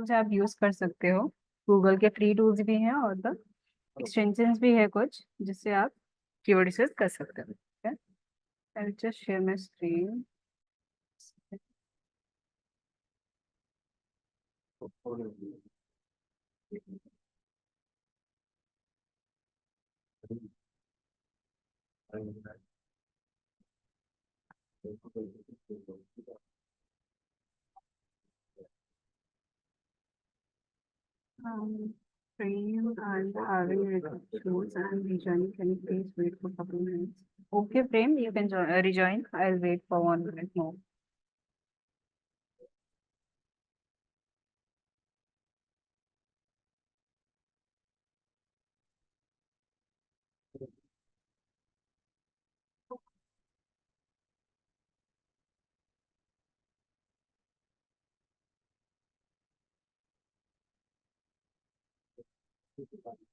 Tools आप use कर सकते हो। गूगल के फ्री टूल्स भी हैं और द एक्सटेंशंस भी है कुछ जिससे आप कीवर्ड यूज कर सकते हो। ठीक है, I just share my screen. Frame and having shoes and rejoining. Can you please wait for a couple minutes? Okay, Frame, you can rejoin. I'll wait for 1 minute more.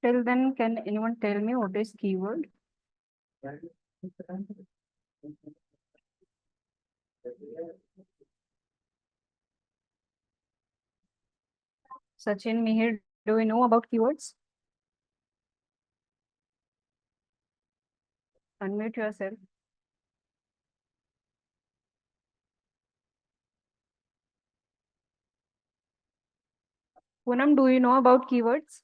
Till then, can anyone tell me what is keyword? Sachin, Mihir, do you know about keywords? Unmute yourself. Poonam, do you know about keywords?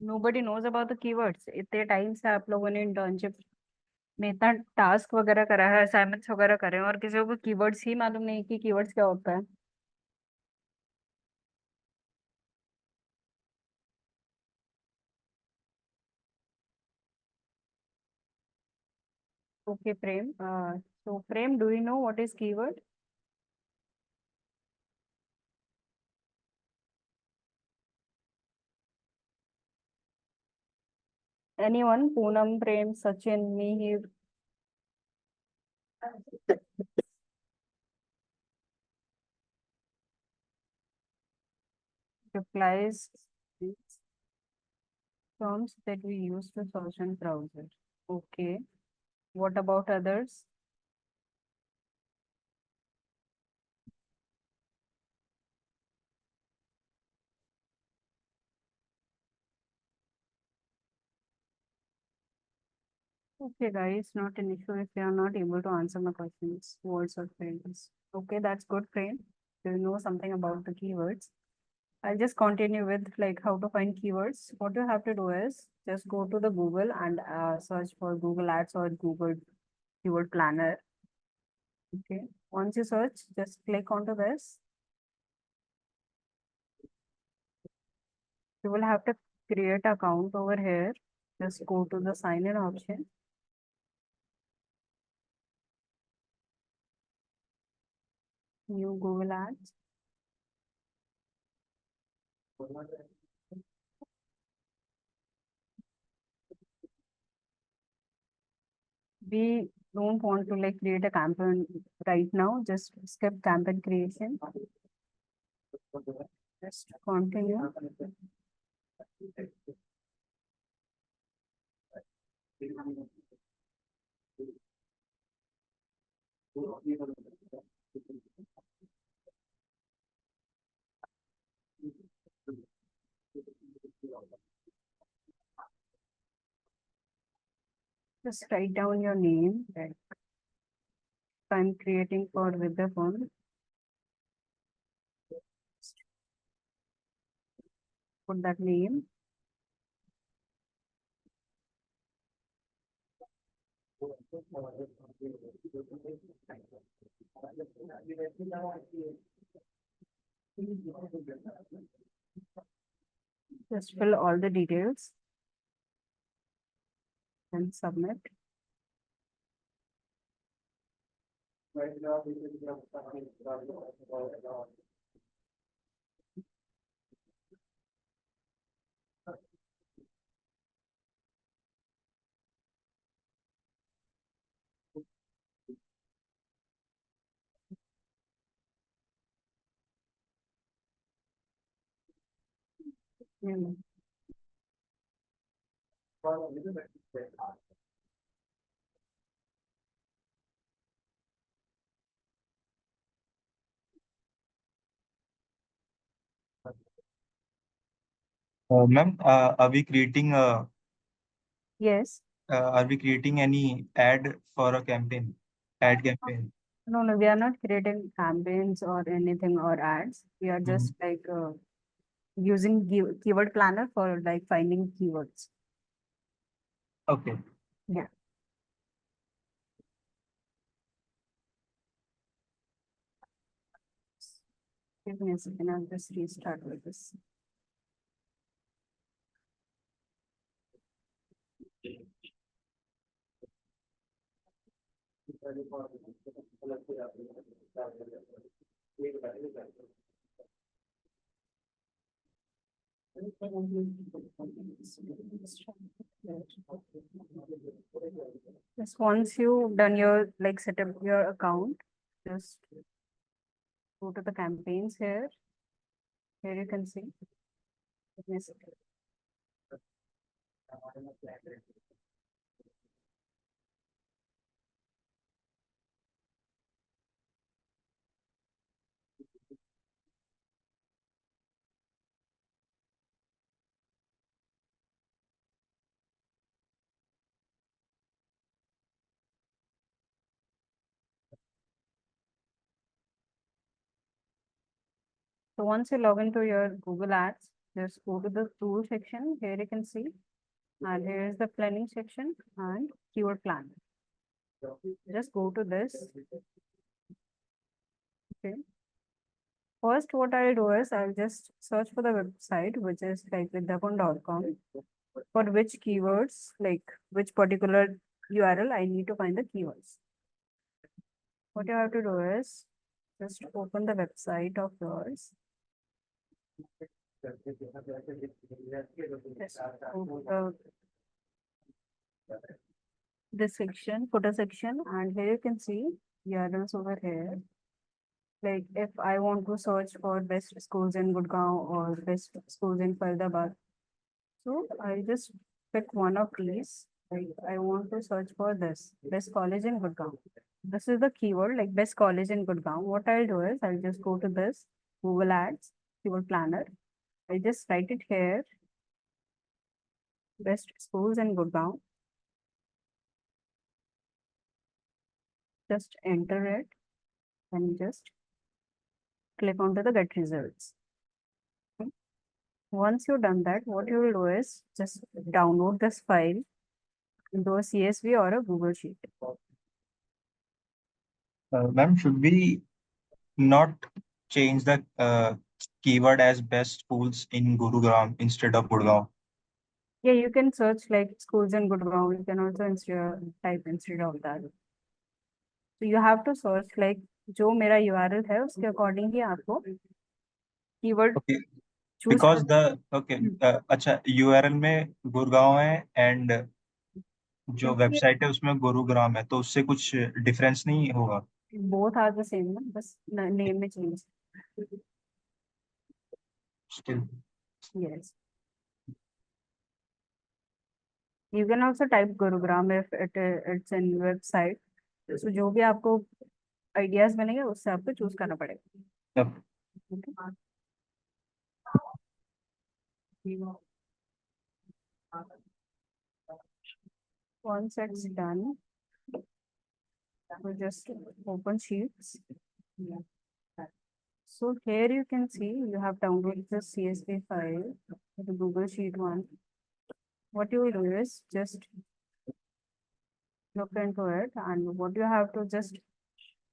Nobody knows about the keywords. इतने time से आप लोगों ने internship में इतना task वगैरह करा है, असाइनमेंट्स वगैरह करे हैं और किसी को कीवर्ड्स ही मालूम नहीं कि कीवर्ड्स क्या होता है। Okay, Prem. So Prem, do you know what is keyword? Anyone? Poonam, Prem, Sachin, Mihir. Replies terms that we use to search and browser. Okay. What about others? Okay, guys, not an issue if you are not able to answer my questions. Words or phrases. Okay, that's good, Prem. You know something about the keywords. I'll just continue with like how to find keywords. What you have to do is just go to the Google and search for Google Ads or Google Keyword Planner. Okay. Once you search, just click onto this. You will have to create account over here. Just go to the sign in option. New Google Ads. We don't want to like create a campaign right now. Just skip campaign creation. Just continue. Just write down your name. Like I'm creating for with the phone. Put that name. Just fill all the details and submit. Hmm. Ma'am, Yes. are we creating any ad for a campaign? Ad campaign. No, no, we are not creating campaigns or anything or ads. We are Mhm. just like using keyword planner for like finding keywords. Okay. Yeah. Give me a second. I'll just restart with this. Just once you done your like set up your account, just go to the campaigns here. Here you can see. Give me a second. So once you log into your Google Ads, just go to the tool section. Here you can see, and here is the planning section and keyword plan. Just go to this. Okay. First, what I'll do is I'll just search for the website, which is like vidyapun.com, for which keywords, like which particular URL I need to find the keywords. What you have to do is just open the website of yours. Just go to this section, footer section, and here you can see URLs over here. Like if I want to search for best schools in Gurgaon or best schools in Faridabad, so I just pick one of these. Like I want to search for this best college in Gurgaon. This is the keyword like best college in Gurgaon. What I'll do is I'll just go to this Google Ads keyword planner. I just write it here, best schools in Gurgaon. Just enter it and just click onto the get results. Okay. Once you've done that, what you will do is just download this file into a CSV or a Google Sheet. Ma'am, should we not change the keyword as best schools in Gurugram instead of Gurgaon? Yeah, you can search like schools in Gurgaon. You can also type instead of that. So you have to search like जो मेरा URL है उसके according ही आपको keyword Okay, choose because कर. the okay, अच्छा URL में गुड़गांव है and जो क्योंकि वेबसाइट है उसमें गुरुग्राम है तो उससे कुछ डिफरेंस नहीं होगा. both are the same ना, बस name में change. Still. Yes. You can also type Gurugram if it's in website. So जो भी आपको ideas बनेंगे उससे आपको choose करना पड़ेगा. Yep. Okay. Once it's done, we just open Sheets. So here you can see you have downloaded the CSV file, the Google Sheet one. What you will do is just look into it, and what you have to just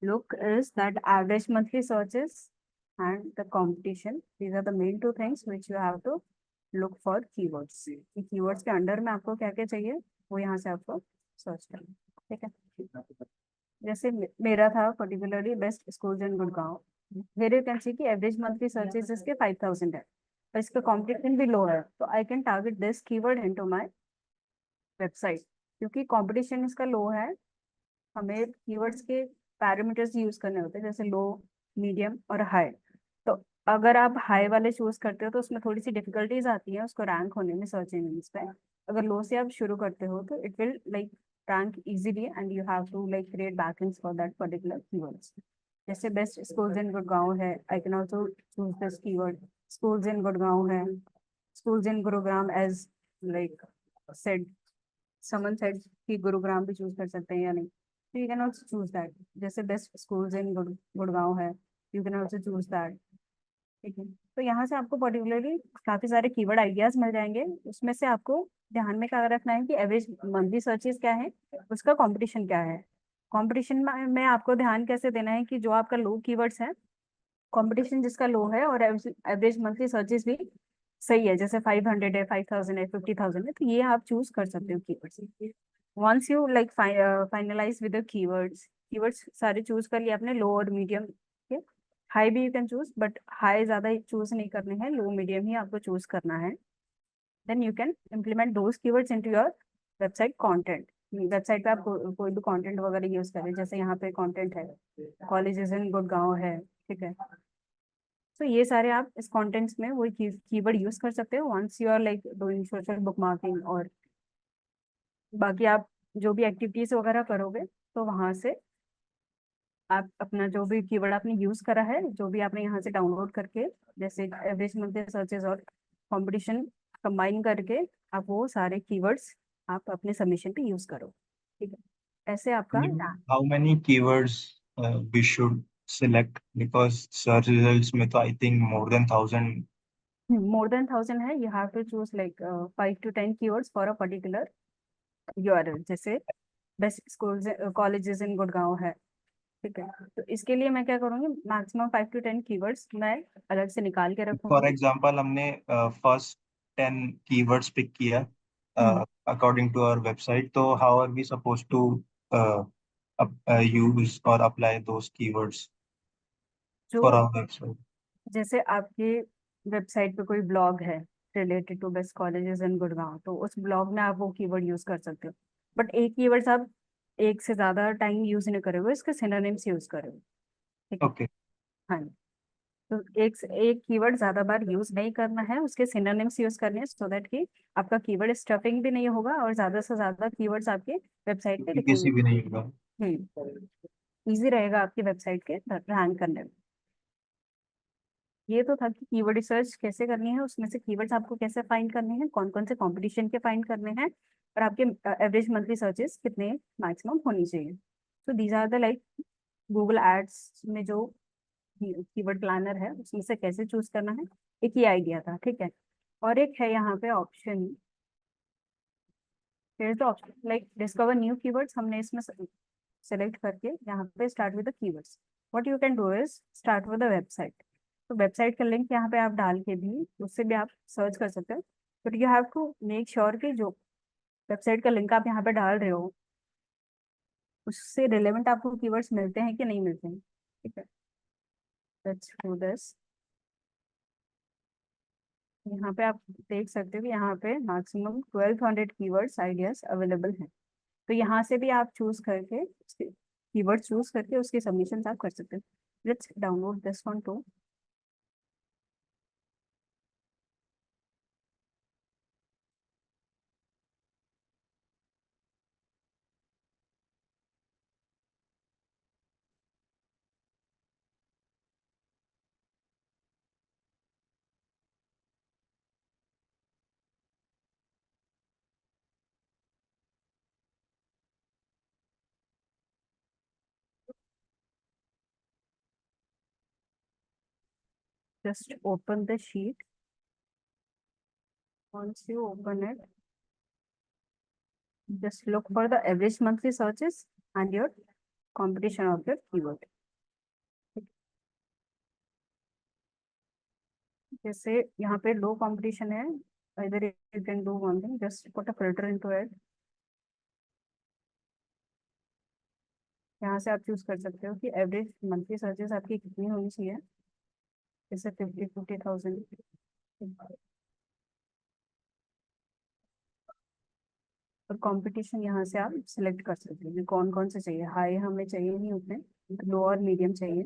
look is that average monthly searches and the competition. These are the main two things which you have to look for keywords. कि keywords के under में आपको क्या क्या चाहिए वो यहाँ से आपको सर्च करना. ठीक है. जैसे मेरा था particularly best schools in Gurgaon. here you can see कि एवरेज मंथली सर्चेस इसके 5000 है और इसका कंपटीशन भी लो है, तो I can target this keyword into my website. क्योंकि कंपटीशन इसका लो है, हमें कीवर्ड्स के पैरामीटर्स यूज करने होते हैं जैसे लो, मीडियम और हाई. तो अगर आप हाई वाले चूज करते हो तो उसमें थोड़ी सी डिफिकल्टीज आती हैं उसको रैंक होने में सर्च इंजिन पे. अगर लो से आप शुरू करते हो तो it will like rank easily and you have to like create backlinks for that particular keywords. जैसे बेस्ट स्कूल्स इन गुड़गांव है, I can also choose this keyword. Schools in Gurgaon है, schools in Gurugram as like said, someone said कि गुरुग्राम भी choose कर सकते हैं या नहीं, तो you can also choose that. जैसे बेस्ट स्कूल्स इन गुड़गांव है, you can also choose that. ठीक है, तो यहाँ से आपको पर्टिकुलरली काफी सारे कीवर्ड आइडियाज मिल जाएंगे। उसमें से आपको ध्यान में क्या रखना है कि एवरेज मंथली सर्चेस क्या है, उसका कंपटीशन क्या है। कंपटीशन में आपको ध्यान कैसे देना है कि जो आपका लो कीवर्ड्स है, कंपटीशन जिसका लो है, और एवरेज मंथली सर्चेस भी सही है, जैसे 500 है, 5000 है, 50,000 है, तो ये आप चूज कर सकते हो keywords. Once you like finalise with the keywords, keywords सारे चूज कर लिए आपने, लो और मीडियम, हाई भी you can choose, but high ज्यादा चूज नहीं करने हैं, लो मीडियम ही आपको चूज करना है। Then you can implement those keywords into your website content. Website पे आप कोई भी कंटेंट वगैरह यूज करें, जैसे यहाँ पे कंटेंट है कॉलेजेस इन गुड़गांव है, ठीक है, तो ये सारे आप इस कंटेंट्स में वही कीवर्ड यूज कर सकते हो once you are like doing social bookmarking. और बाकी आप जो भी एक्टिविटीज वगैरह करोगे, तो वहां से आप अपना जो भी कीवर्ड आपने यूज करा है, जो भी आपने यहाँ से डाउनलोड करके, जैसे एवरेज मंथली सर्चेस और कंपटीशन कंबाइन करके, आप वो सारे कीवर्ड्स आप अपने सबमिशन पे यूज करो। ठीक है, ऐसे आपका How many keywords we should select? Because search results में तो I think more than 1,000. More than 1000 है, you have to choose like 5 to 10 keywords for a particular URL. जैसे best schools colleges in Gurgaon है, ठीक है, तो इसके लिए मैं क्या करूंगी, मैक्सिमम 5 to 10 कीवर्ड्स मैं अलग से निकाल के For रखूंगी। example, हमने first 10 keywords pick किया हम्म, according to our website. तो how are we supposed to uh, use or apply those keywords जो for our website? जैसे आपके वेबसाइट पे कोई ब्लॉग है related to best colleges in Gurgaon, तो उस ब्लॉग में आप वो कीवर्ड यूज कर सकते हो, बट एक कीवर्ड्स आप एक से ज्यादा टाइम यूज नहीं करोगे, इसके सिनोनिम्स यूज करोगे। ठीक है, Okay. हाँ जी, तो एक कीवर्ड ज्यादा बार यूज नहीं करना है, उसके सिनोनिम्स यूज करने हैं, सो दैट कि आपका कीवर्ड स्टफिंग भी नहीं होगा और ज्यादा से ज्यादा कीवर्ड्स आपके वेबसाइट पे किसी दिखेंगे। भी नहीं होगा। इजी रहेगा आपकी वेबसाइट के रैंक करने में। ये तो था कि कीवर्ड रिसर्च कैसे करनी है, उसमें से कीवर्ड्स आपको कैसे फाइंड करने हैं, कौन कौन से कंपटीशन के फाइंड करने हैं, और आपके एवरेज मंथली सर्चेस कितने मैक्सिमम होनी चाहिए। तो these are the like Google ads में जो कीवर्ड प्लानर है, उसमें से कैसे चूज करना है, एक ही आइडिया था। ठीक है, और एक है यहाँ पे ऑप्शन, फिर तो option like discover new keywords, हमने इसमें सेलेक्ट करके यहाँ पे start with the keywords. What you can do is start with the website. तो वेबसाइट का लिंक यहाँ पे आप डाल के भी उससे भी आप सर्च कर सकते हो, but you have to make sure कि जो वेबसाइट का लिंक आप यहाँ पे डाल रहे हो, उससे रिलेवेंट आपको कीवर्ड्स मिलते हैं कि नहीं मिलते हैं। ठीक है, लेट्स डू दिस। यहाँ पे आप देख सकते हो कि यहाँ पे मैक्सिमम 1200 कीवर्ड्स आइडियाज अवेलेबल हैं। तो यहाँ से भी आप चूज करके कीवर्ड चूज करके उसकी सबमिशन आप कर सकते हो। Let's download this one two. Just open the sheet. Once you open it, just look for the average monthly searches and your competition of your keyword. जैसे यहाँ पे लो कंपटीशन है, either you can do one thing, just put a filter into it. यहाँ से आप choose कर सकते हो कि एवरेज मंथली सर्चेस आपकी कितनी होनी चाहिए, जैसे 50,000। और कंपटीशन यहाँ से आप सिलेक्ट कर सकते हो कौन कौन से चाहिए, हाई हमें चाहिए नहीं उतने, लो और मीडियम चाहिए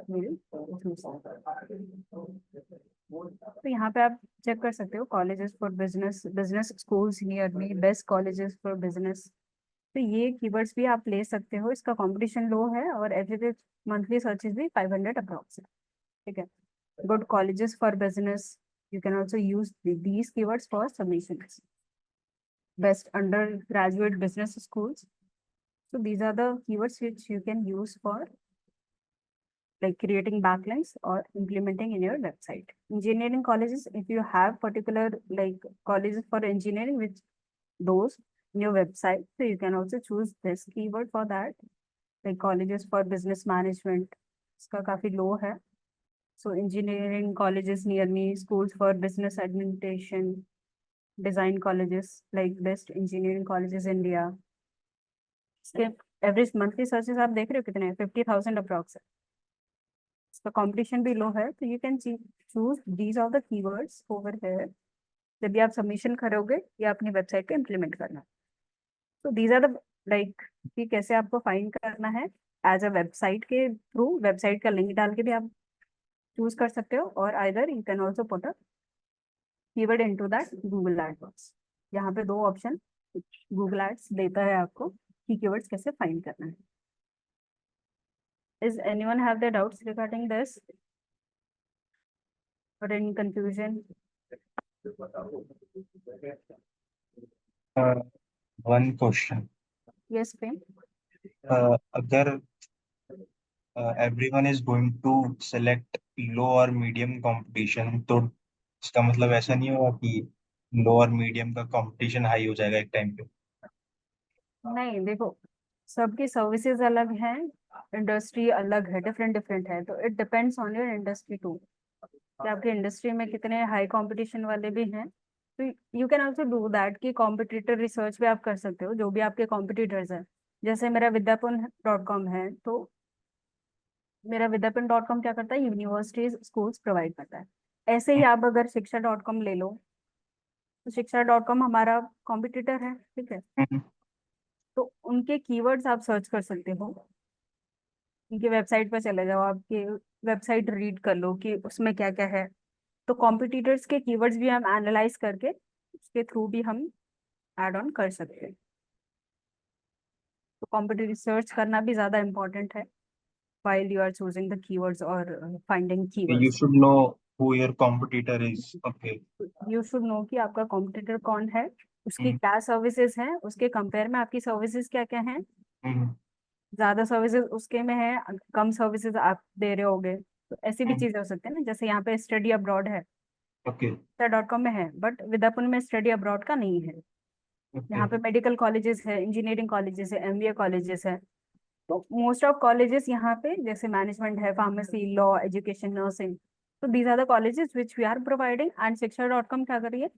मेरे। तो यहाँ पे आप चेक कर सकते हो colleges for business, business schools near me, best colleges for business. तो ये कीवर्ड्स भी आप ले सकते हो, इसका कंपटीशन लो है और एवरेज मंथली सर्चेस भी 500 अप्रॉक्स है। ठीक है, good colleges for business, You can also use these keywords for submissions. Best undergraduate business schools. So these are the keywords which you can use for like creating backlinks or implementing in your website. Engineering colleges, if you have particular like colleges for engineering, which those in your website, so you can also choose this keyword for that. Like colleges for business management, इसका काफी low है. So engineering colleges near me, schools for business administration, design colleges like best engineering colleges India. इसके average monthly searches आप देख रहे हो कितने हैं? 50,000 अप्रॉक्स है. इसका कंपटीशन भी लो है, तो you can choose these of the keywords over here जब भी आप सबमिशन करोगे या अपनी वेबसाइट पे इम्प्लीमेंट करना. तो दीज आर द लाइक कि कैसे आपको फाइंड करना है एज अ वेबसाइट के थ्रू. वेबसाइट का लिंक डाल के भी आप चूज कर सकते हो, और either you can also put a keyword into that Google AdWords. यहाँ पे दो ऑप्शन गूगल एड्स देता है आपको कि कीवर्ड्स कैसे फाइंड करना है. Is anyone have their doubts regarding this or any confusion? One question. Yes, Prem. अगर everyone is going to select low और medium competition, तो इसका मतलब ऐसा नहीं होगा कि लो और मीडियम का कंपटीशन हाई हो जाएगा एक टाइम पे. नहीं, देखो सबकी सर्विसेज अलग हैं, इंडस्ट्री अलग है, डिफरेंट डिफरेंट है. तो it depends on your industry to कि आपकी इंडस्ट्री में कितने हाई कंपटीशन वाले भी हैं. तो you can also do that कि कॉम्पिटिटर रिसर्च भी आप कर सकते हो जो भी आपके कॉम्पिटिटर्स हैं. जैसे मेरा विद्यापन.com है, तो मेरा विद्यापन.com क्या करता है? यूनिवर्सिटीज स्कूल्स प्रोवाइड करता है. ऐसे ही आप अगर शिक्षा.com ले लो, तो शिक्षा.com हमारा कॉम्पिटिटर है, ठीक है. हम्म. तो उनके कीवर्ड्स आप सर्च कर सकते हो. उनकी वेबसाइट पर चले जाओ, आपके वेबसाइट रीड कर लो कि उसमें क्या क्या है. तो कॉम्पिटिटर्स के कीवर्ड्स भी हम एनालाइज करके उसके थ्रू भी हम ऐड ऑन कर सकते हैं. तो कॉम्पिटिटिव रिसर्च करना भी ज्यादा इम्पोर्टेंट है while you are choosing the keywords or finding You keywords. should know who your competitor is. Okay. You should know कि आपका कॉम्पिटिटर कौन है, उसकी हम्म. क्या सर्विसेज हैं, उसके कंपेयर में आपकी सर्विसेज क्या क्या हैं. हम्म. ज्यादा सर्विसेज उसके में है, कम सर्विसेज आप दे रहे होगे, तो ऐसी भी हम्म. चीजें हो सकती है ना. जैसे यहाँ पे स्टडी अब्रॉड है, Okay. .com में है, बट विद्यापन में स्टडी अब्रॉड का नहीं है. यहाँ Okay. पे मेडिकल कॉलेजेस है, इंजीनियरिंग कॉलेजेस है, एमबीए कॉलेजेस है. तो मोस्ट ऑफ कॉलेजेस यहाँ पे जैसे मैनेजमेंट है, फार्मेसी, लॉ, एजुकेशन, नर्सिंग. तो these are the colleges which we are providing. And शिक्षा.com क्या कर रही है,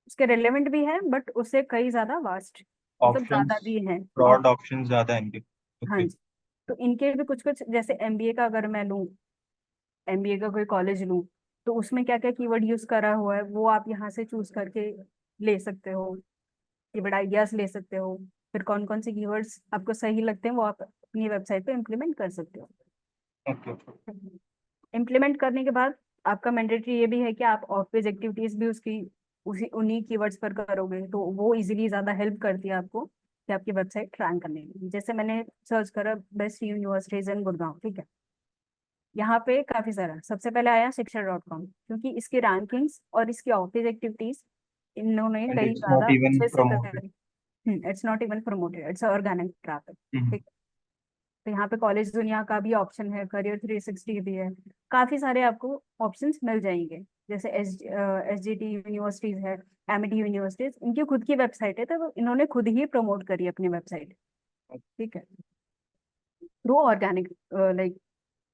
उसके रेलेवेंट भी है बट उससे कई ज्यादा वास्ट, मतलब ज्यादा Options, भी है. और broad options ज्यादा हैं इनके. हाँ Okay. जी, तो इनके भी कुछ कुछ, जैसे एमबीए का अगर मैं लूँ, एमबीए का कोई कॉलेज लूँ, तो उसमें क्या क्या कीवर्ड यूज करा हुआ है वो आप यहाँ से चूज करके ले सकते हो. कीवर्ड आइडियाज ले सकते हो. फिर कौन कौन से कीवर्ड्स आपको सही लगते हैं वो आप अपनी वेबसाइट पे इम्प्लीमेंट कर सकते हो. Okay. इम्प्लीमेंट करने के बाद आपका मैंडेटरी ये भी है कि आप ऑफ पेज एक्टिविटीज भी उसकी उसी उन्हीं कीवर्ड्स पर करोगे, तो वो इजीली ज्यादा हेल्प करती है आपको कि आपकी वेबसाइट रैंक करने में. जैसे मैंने सर्च करा बेस्ट यूनिवर्सिटीज इन गुड़गांव, ठीक है. यहाँ पे काफी सारा, सबसे पहले आया शिक्षा.com, क्योंकि इसकी रैंकिंग्स और इसकी ऑफ पेज एक्टिविटीज इन्होंने And कई it's not ज्यादा even अच्छे से promoted. करी. It's not even promoted, it's organic traffic. Hmm. ठीक. तो यहाँ पे कॉलेज दुनिया का भी ऑप्शन है, करियर 360 भी है, काफी सारे आपको ऑप्शंस मिल जाएंगे. जैसे एसजीटी यूनिवर्सिटीज है, एमईटी यूनिवर्सिटीज, इनकी खुद की वेबसाइट है, तो इन्होंने खुद ही प्रमोट करी अपनी वेबसाइट, ठीक है, through organic like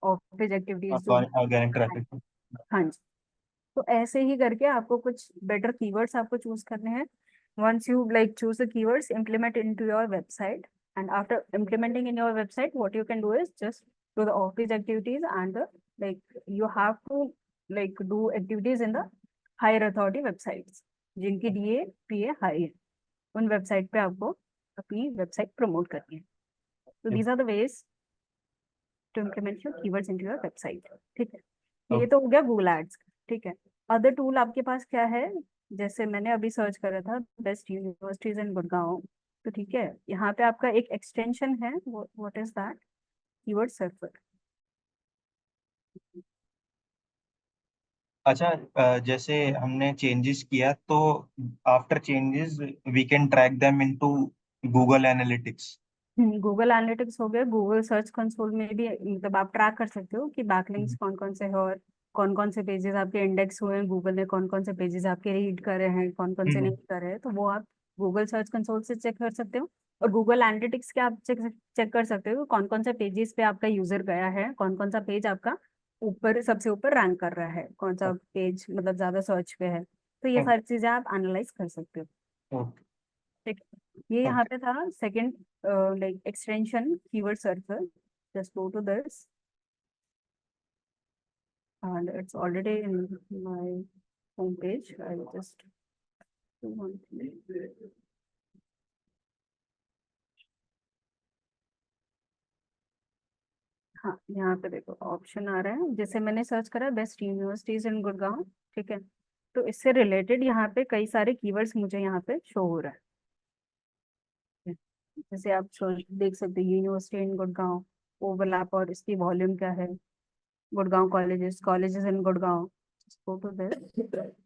office activities जो. Organic traffic. हाँ जी. तो ऐसे ही करके आपको कुछ बेटर कीवर्ड्स आपको चूज करने हैं. once you like choose the keywords, implement into your website, and after implementing in your website, what you can do is just do the office activities and the like you have to like do activities in the higher authority websites जिनकी DA high है. उन website पे आपको अपनी website promote करनी है. तो Okay. These are the ways to implement your keywords into your website, ठीक है. ये Okay. तो हो गया गूगल एड्स, ठीक है. अदर टूल आपके पास क्या है? जैसे मैंने अभी सर्च करा था बेस्ट यूनिवर्सिटीज इन गुड़गांव, तो ठीक है, यहाँ पे आपका एक एक्सटेंशन है, what is that, keyword surfer. अच्छा, जैसे हमने चेंजेस किया तो after changes we can track them into Google Analytics. Google Analytics हो गया, गूगल सर्च कंसोल में भी मतलब आप ट्रैक कर सकते हो कि बैकलिंक्स कौन कौन से हैं और कौन कौन से पेजेस आपके इंडेक्स हुए हैं गूगल ने, कौन कौन से पेजेस आपके रीड कर रहे हैं, कौन कौन से नहीं कर रहे हैं, तो वो आप गूगल सर्च कंसोल से चेक कर सकते हो। और गूगल एनालिटिक्स के आप चेक चेक कर सकते हो कौन कौन से पेजेस पे आपका यूजर गया है, कौन कौन सा पेज आपका ऊपर सबसे ऊपर रैंक कर रहा है, कौन सा पेज मतलब ज्यादा सर्च पे है, तो ये सारी चीजें आप एनालाइज कर सकते हो। ओके। ठीक है, ये यहाँ ओके। पे था second like extension keyword searcher. Just go to this and it's already in my home page. I'll just do one thing. हाँ, यहाँ पे देखो ऑप्शन आ रहा है, जैसे मैंने सर्च करा बेस्ट यूनिवर्सिटीज इन गुड़गांव। ठीक है, तो इससे रिलेटेड यहाँ पे कई सारे कीवर्ड्स मुझे यहाँ पे शो हो रहा है। जैसे आप देख सकते हो यूनिवर्सिटी इन गुड़गांव, ओवरलैप और इसकी वॉल्यूम क्या है, Gurgaon colleges, colleges in Gurgaon. Go to this.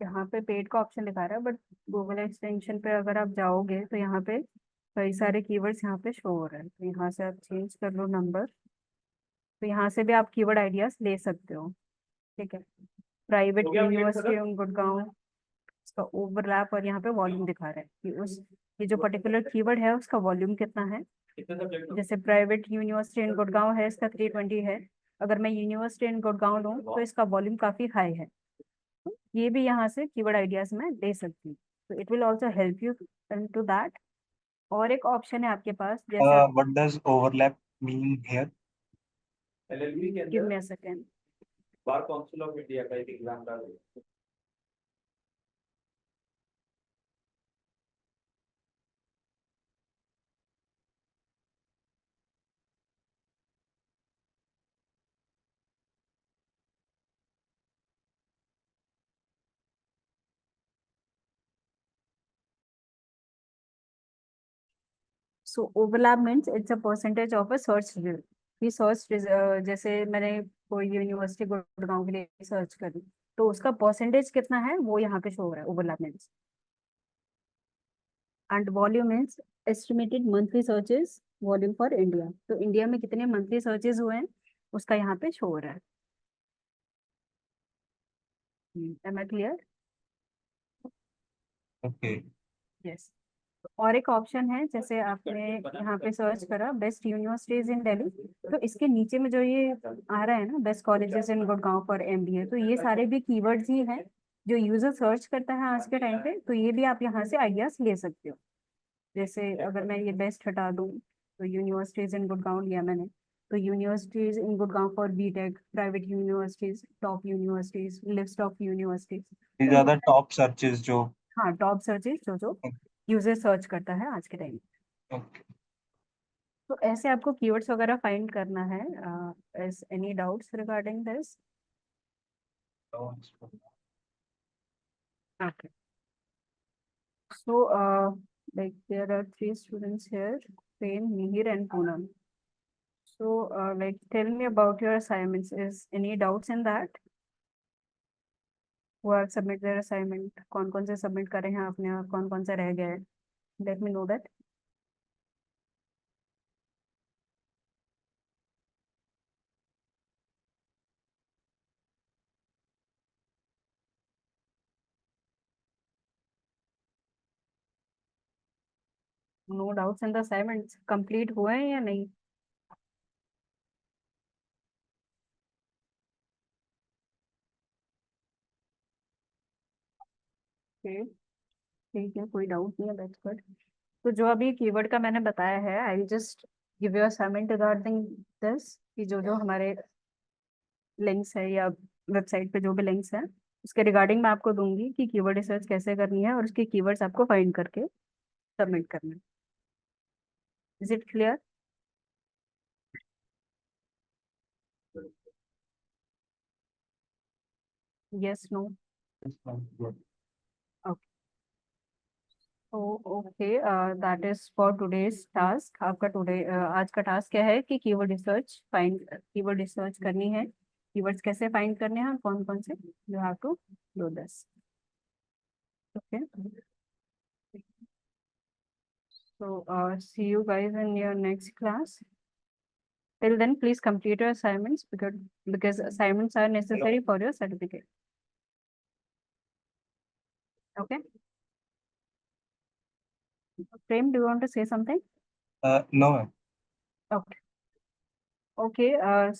यहाँ पे पेड का ऑप्शन दिखा रहा है, बट गूगल एक्सटेंशन पे अगर आप जाओगे तो यहाँ पे कई सारे कीवर्ड्स यहाँ पे शो हो रहे हैं, तो यहाँ से आप चेंज कर लो नंबर। तो यहाँ से भी आप कीवर्ड आइडियाज ले सकते हो। ठीक है, प्राइवेट यूनिवर्सिटी इन गुड़गांव, उसका ओवरलैप और यहाँ पे वॉल्यूम दिखा रहा है कि उस ये जो पर्टिकुलर कीवर्ड है उसका वॉल्यूम कितना है। जैसे प्राइवेट यूनिवर्सिटी इन गुड़गांव है, इसका 320 है। अगर मैं यूनिवर्सिटी इन गुड़गांव लूँ तो इसका वॉल्यूम काफी हाई है। ये भी यहाँ से कीवर्ड आइडियाज में दे सकती हूँ, तो it will also help you to that. और एक ऑप्शन है आपके पास, जैसे आप what does overlap mean here? LLB के गिव अंदर me a second. Bar council of India का एक एग्जाम था। So overlap means it's a percentage of a search result. कि सर्च जैसे मैंने कोई यूनिवर्सिटी गुड़गांव के लिए सर्च करी, तो उसका परसेंटेज कितना है वो यहाँ पे शो हो रहा है, overlap means. And volume means estimated monthly searches volume for India, तो इंडिया में कितने मंथली सर्चेस हुए हैं उसका यहाँ पे शो हो रहा है। Am I clear? Okay. Yes. और एक ऑप्शन है, जैसे आपने यहाँ पे सर्च करा बेस्ट यूनिवर्सिटीज इन दिल्ली, तो इसके नीचे में जो ये आ रहा है ना best colleges in Gurgaon for MBA, तो ये सारे भी कीवर्ड्स ही हैं जो यूजर सर्च करता है आज के टाइम पे, तो ये भी आप यहाँ से आइडियाज ले सकते हो। जैसे अगर मैं ये बेस्ट हटा दूँ, तो यूनिवर्सिटीज इन गुड़गांव लिया मैंने, तो universities in Gurgaon for BTech, private universities, top universities, list of universities, These तो are ये the top searches जो। हाँ टॉप सर्चेज जो यूजर सर्च करता है आज के टाइम। ओके। तो ऐसे आपको कीवर्ड्स वगैरह फाइंड करना है। Is any doubts regarding this? Okay, so like there are three students here, Prem, Mihir and Poonam. So like tell me about your assignments. Is any doubts in that? Who have submit their assignment? कौन कौन से submit करे हैं आपने और कौन कौन से रह गए हैं? Let me know that. No doubts in the assignments. Complete हुए हैं या नहीं? Okay, ठीक है, कोई डाउट नहीं है, दैट्स गुड। तो जो अभी कीवर्ड का मैंने बताया है, I will just give you assignment regarding this, कि जो जो हमारे लिंक्स है या वेबसाइट पे जो भी लिंक्स हैं उसके रिगार्डिंग मैं आपको दूंगी कि कीवर्ड रिसर्च कैसे करनी है और उसके कीवर्ड्स आपको फाइंड करके सबमिट करना है। Is it clear? Yes, no. Okay that is for today's task. आपका आज का टास्क क्या है कि कीवर्ड रिसर्च करनी है। कीवर्ड्स कैसे फाइंड करने हैं, कौन कौन से, you have to do this. Okay, so see you guys in your next class. Till then, please complete your assignments because assignments are necessary for your certificate. Okay. Prem, do you want to say something? No, ma'am. Okay. Okay.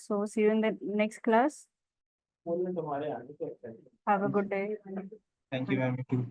So see you in the next class. बोलने तुम्हारे आने से Have a good day. Thank you, ma'am. You too.